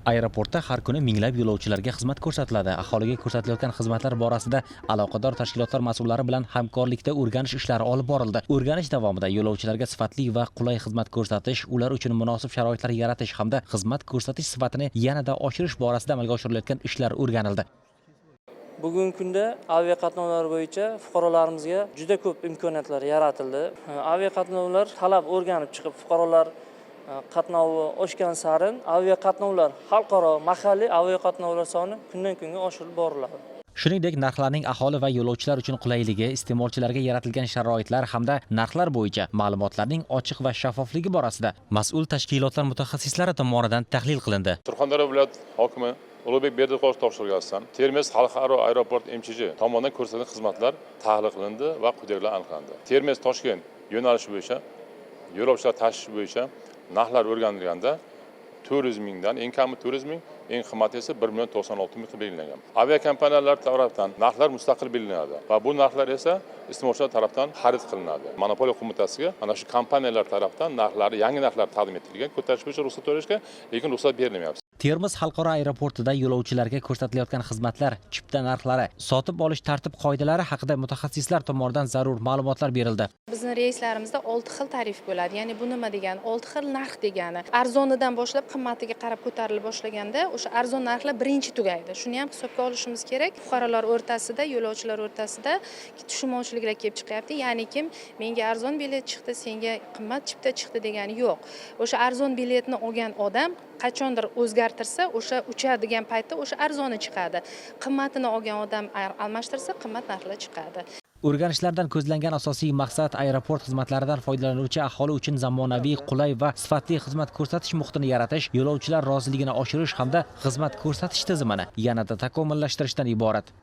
Aeroportda har kuni minglab yo'lovchilarga xizmat ko'rsatiladi. Aholiga ko'rsatilayotgan xizmatlar borasida aloqador tashkilotlar mas'ullari bilan hamkorlikda o'rganish ishlari olib borildi. O'rganish davomida yo'lovchilarga sifatli va qulay xizmat ko'rsatish, ular uchun munosib sharoitlar yaratish hamda xizmat ko'rsatish sifatini yanada oshirish borasida amalga oshirilayotgan ishlar o'rganildi. Bugungi kunda aviaqatnovlar bo'yicha fuqarolarimizga juda ko'p imkoniyatlar yaratildi. Aviaqatnovlar talab o'rganib chiqib, fuqarolar qatnovi oshgan sarin aviaqatnovlar, xalqaro, mahalliy aviaqatnovlar soni kundan-kunga oshirib boriladi. Shuningdek, narxlarning aholi va yo'lovchilar uchun qulayligi, iste'molchilarga yaratilgan sharoitlar hamda narxlar bo'yicha ma'lumotlarning ochiq va shaffofligi borasida mas'ul tashkilotlar mutaxassislari tomonidan tahlil qilindi. Surxondaryo viloyat hokimi Ulug'bek Berdiqulov topshirgan asidan Termiz xalqaro aeroport MChJ tomonidan ko'rsatilgan xizmatlar tahlil qilindi va quyidagilar aniqlandi. Termiz Toshkent yo'nalishi bo'yicha yo'lovchilar tashish bo'yicha narxlar o'rganilganda 400 mingdan eng kami 400 ming, eng qimmati esa 1,96 million belgilangan. Aviakompaniyalar tomonidan narxlar mustaqil belgilanadi va bu narxlar esa iste'molchilar tomonidan xarid qilinadi. Monopoliya qo'mitasiga ana shu kompaniyalar tomonidan narxlari, yangi narxlar taqdim etilgan, ko'tarish bo'yicha ruxsat to'lashga, lekin ruxsat berilmayapti. Termiz xalqaro aeroportida yo'lovchilarga ko'rsatilayotgan xizmatlar, chipta narxlari, sotib olish tartib-qoidalari haqida mutaxassislar tomonidan zarur ma'lumotlar berildi. Bizning reyslarimizda 6 xil tarif bo'ladi. Ya'ni bu nima degani? 6 xil narx degani. Arzonidan boshlab qimmatiga qarab ko'tarila boshlaganda, o'sha arzon narxlar birinchi tugaydi. Shuni ham hisobga olishimiz kerak. Fuqarolar o'rtasida, yo'lovchilar o'rtasida tushunmovchiliklar kelib chiqyapti. Ya'ni kim menga arzon bilet chiqdi, senga qimmat chipta chiqdi degani yo'q. O'sha arzon biletni olgan odam qachondir o'zgartirsa, o'sha uchadigan paytda o'sha arzoni chiqadi. Qimmatini olgan odam almashtirsa, qimmat narxlar chiqadi. O'rganishlardan ko'zlangan asosiy maqsad aeroport xizmatlaridan foydalanuvchi aholi uchun zamonaviy, qulay va sifatli xizmat ko'rsatish muhitini yaratish, yo'lovchilar roziligini oshirish hamda xizmat ko'rsatish tizimini yanada takomillashtirishdan iborat.